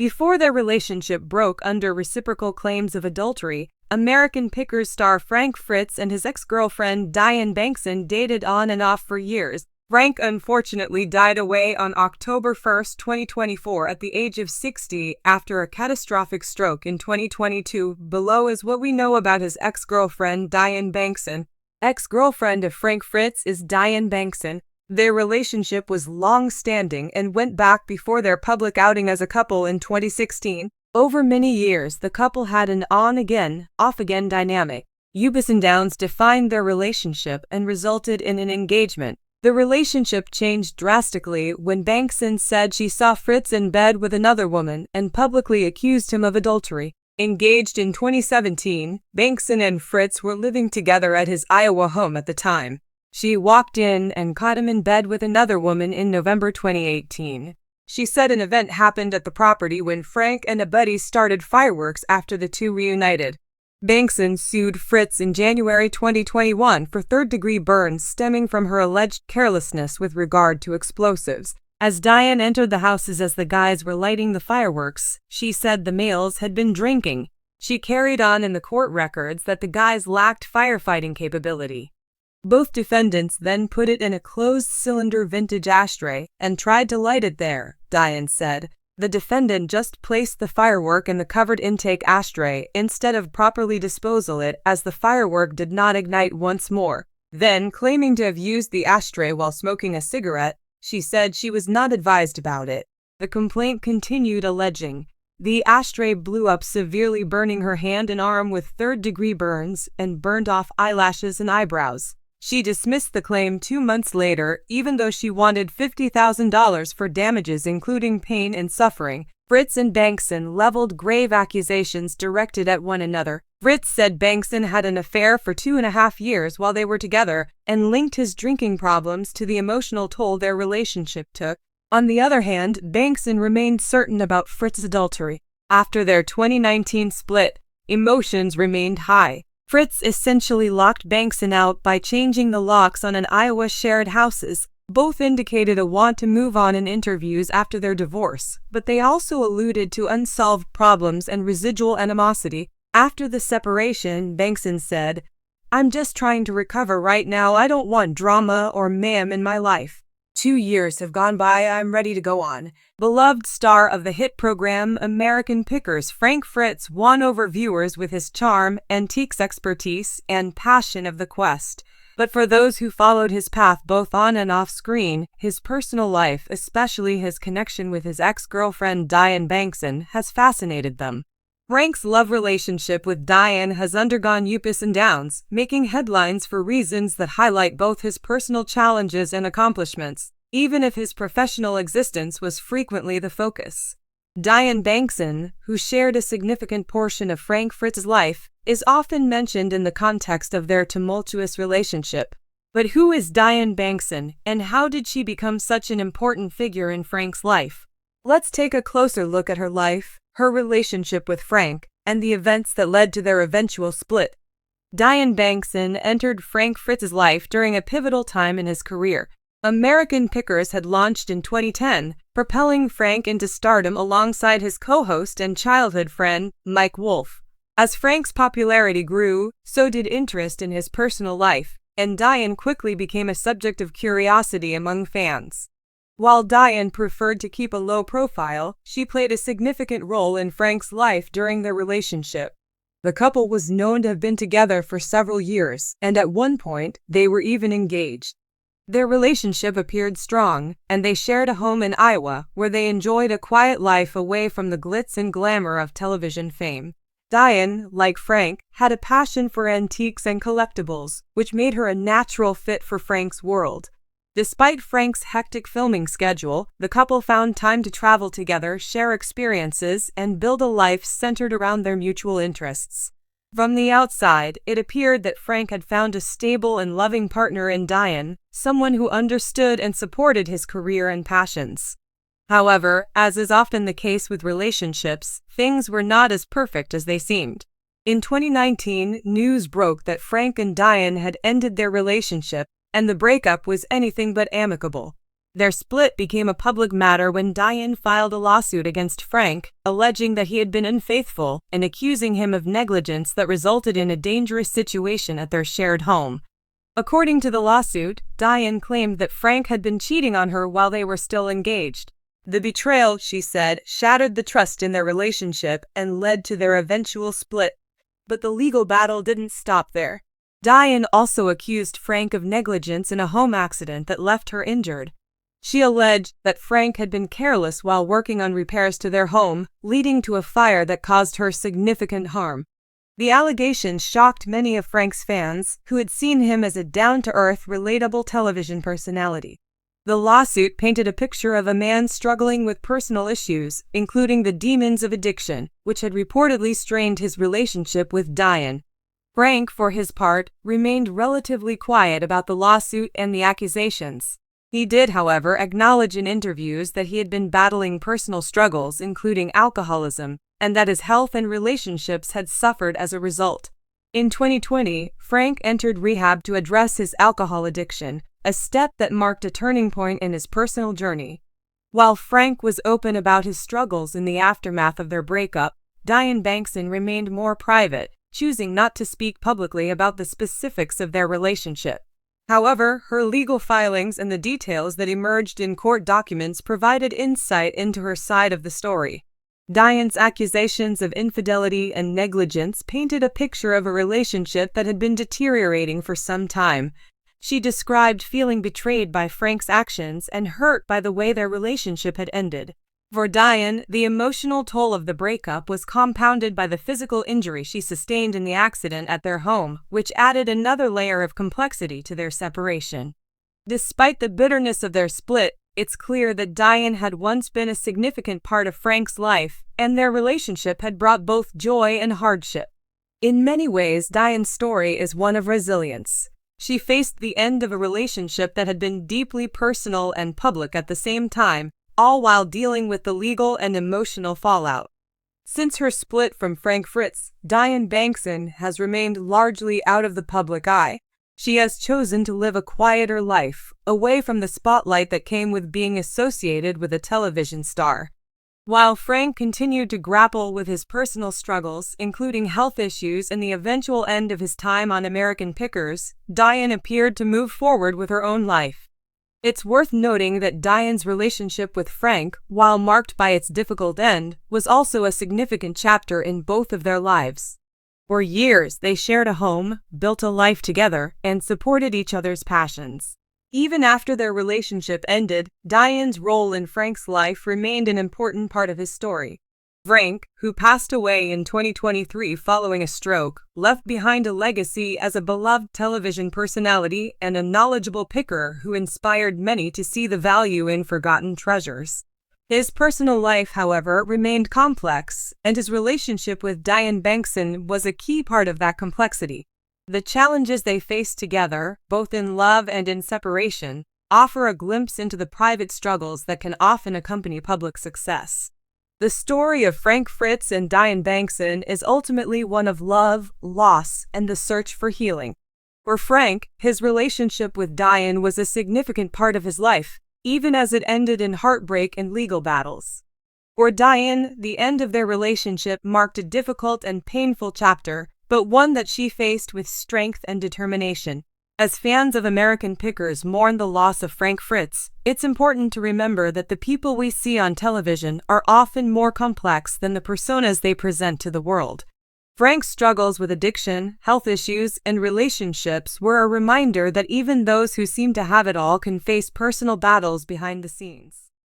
Before their relationship broke under reciprocal claims of adultery, American Pickers star Frank Fritz and his ex-girlfriend Diann Bankson dated on and off for years. Frank unfortunately died away on October 1, 2024 at the age of 60 after a catastrophic stroke in 2022. Below is what we know about his ex-girlfriend Diann Bankson. Ex-girlfriend of Frank Fritz is Diann Bankson. Their relationship was long-standing and went back before their public outing as a couple in 2016. Over many years, the couple had an on-again, off-again dynamic. Ups and downs defined their relationship and resulted in an engagement. The relationship changed drastically when Bankson said she saw Fritz in bed with another woman and publicly accused him of adultery. Engaged in 2017, Bankson and Fritz were living together at his Iowa home at the time. She walked in and caught him in bed with another woman in November 2018. She said an event happened at the property when Frank and a buddy started fireworks after the two reunited. Bankson sued Fritz in January 2021 for third-degree burns stemming from her alleged carelessness with regard to explosives. As Diann entered the houses as the guys were lighting the fireworks, she said the males had been drinking. She carried on in the court records that the guys lacked firefighting capability. Both defendants then put it in a closed-cylinder vintage ashtray and tried to light it there, Diann said. The defendant just placed the firework in the covered intake ashtray instead of properly disposal it as the firework did not ignite once more. Then, claiming to have used the ashtray while smoking a cigarette, she said she was not advised about it. The complaint continued alleging, the ashtray blew up, severely burning her hand and arm with third-degree burns and burned off eyelashes and eyebrows. She dismissed the claim 2 months later, even though she wanted $50,000 for damages including pain and suffering. Fritz and Bankson leveled grave accusations directed at one another. Fritz said Bankson had an affair for 2.5 years while they were together and linked his drinking problems to the emotional toll their relationship took. On the other hand, Bankson remained certain about Fritz's adultery. After their 2019 split, emotions remained high. Fritz essentially locked Bankson out by changing the locks on an Iowa shared houses. Both indicated a want to move on in interviews after their divorce, but they also alluded to unsolved problems and residual animosity. After the separation, Bankson said, "I'm just trying to recover right now. I don't want drama or mayhem in my life. 2 years have gone by, I'm ready to go on." Beloved star of the hit program American Pickers, Frank Fritz won over viewers with his charm, antiques expertise, and passion of the quest. But for those who followed his path both on and off screen, his personal life, especially his connection with his ex-girlfriend Diann Bankson, has fascinated them. Frank's love relationship with Diann has undergone ups and downs, making headlines for reasons that highlight both his personal challenges and accomplishments, even if his professional existence was frequently the focus. Diann Bankson, who shared a significant portion of Frank Fritz's life, is often mentioned in the context of their tumultuous relationship. But who is Diann Bankson, and how did she become such an important figure in Frank's life? Let's take a closer look at her life, her relationship with Frank, and the events that led to their eventual split. Diann Bankson entered Frank Fritz's life during a pivotal time in his career. American Pickers had launched in 2010, propelling Frank into stardom alongside his co-host and childhood friend, Mike Wolfe. As Frank's popularity grew, so did interest in his personal life, and Diann quickly became a subject of curiosity among fans. While Diann preferred to keep a low profile, she played a significant role in Frank's life during their relationship. The couple was known to have been together for several years, and at one point, they were even engaged. Their relationship appeared strong, and they shared a home in Iowa, where they enjoyed a quiet life away from the glitz and glamour of television fame. Diann, like Frank, had a passion for antiques and collectibles, which made her a natural fit for Frank's world. Despite Frank's hectic filming schedule, the couple found time to travel together, share experiences, and build a life centered around their mutual interests. From the outside, it appeared that Frank had found a stable and loving partner in Diann, someone who understood and supported his career and passions. However, as is often the case with relationships, things were not as perfect as they seemed. In 2019, news broke that Frank and Diann had ended their relationship, and the breakup was anything but amicable. Their split became a public matter when Diann filed a lawsuit against Frank, alleging that he had been unfaithful and accusing him of negligence that resulted in a dangerous situation at their shared home. According to the lawsuit, Diann claimed that Frank had been cheating on her while they were still engaged. The betrayal, she said, shattered the trust in their relationship and led to their eventual split. But the legal battle didn't stop there. Diann also accused Frank of negligence in a home accident that left her injured. She alleged that Frank had been careless while working on repairs to their home, leading to a fire that caused her significant harm. The allegations shocked many of Frank's fans, who had seen him as a down-to-earth, relatable television personality. The lawsuit painted a picture of a man struggling with personal issues, including the demons of addiction, which had reportedly strained his relationship with Diann. Frank, for his part, remained relatively quiet about the lawsuit and the accusations. He did, however, acknowledge in interviews that he had been battling personal struggles, including alcoholism, and that his health and relationships had suffered as a result. In 2020, Frank entered rehab to address his alcohol addiction, a step that marked a turning point in his personal journey. While Frank was open about his struggles in the aftermath of their breakup, Diann Bankson remained more private, choosing not to speak publicly about the specifics of their relationship. However, her legal filings and the details that emerged in court documents provided insight into her side of the story. Diann's accusations of infidelity and negligence painted a picture of a relationship that had been deteriorating for some time. She described feeling betrayed by Frank's actions and hurt by the way their relationship had ended. For Diann, the emotional toll of the breakup was compounded by the physical injury she sustained in the accident at their home, which added another layer of complexity to their separation. Despite the bitterness of their split, it's clear that Diann had once been a significant part of Frank's life, and their relationship had brought both joy and hardship. In many ways, Diann's story is one of resilience. She faced the end of a relationship that had been deeply personal and public at the same time, all while dealing with the legal and emotional fallout. Since her split from Fritz, Diann Bankson has remained largely out of the public eye. She has chosen to live a quieter life, away from the spotlight that came with being associated with a television star. While Frank continued to grapple with his personal struggles, including health issues and the eventual end of his time on American Pickers, Diann appeared to move forward with her own life. It's worth noting that Diann's relationship with Frank, while marked by its difficult end, was also a significant chapter in both of their lives. For years, they shared a home, built a life together, and supported each other's passions. Even after their relationship ended, Diann's role in Frank's life remained an important part of his story. Frank, who passed away in 2023 following a stroke, left behind a legacy as a beloved television personality and a knowledgeable picker who inspired many to see the value in forgotten treasures. His personal life, however, remained complex, and his relationship with Diann Bankson was a key part of that complexity. The challenges they faced together, both in love and in separation, offer a glimpse into the private struggles that can often accompany public success. The story of Fritz and Diann Bankson is ultimately one of love, loss, and the search for healing. For Frank, his relationship with Diann was a significant part of his life, even as it ended in heartbreak and legal battles. For Diann, the end of their relationship marked a difficult and painful chapter, but one that she faced with strength and determination. As fans of American Pickers mourn the loss of Fritz, it's important to remember that the people we see on television are often more complex than the personas they present to the world. Frank's struggles with addiction, health issues, and relationships were a reminder that even those who seem to have it all can face personal battles behind the scenes.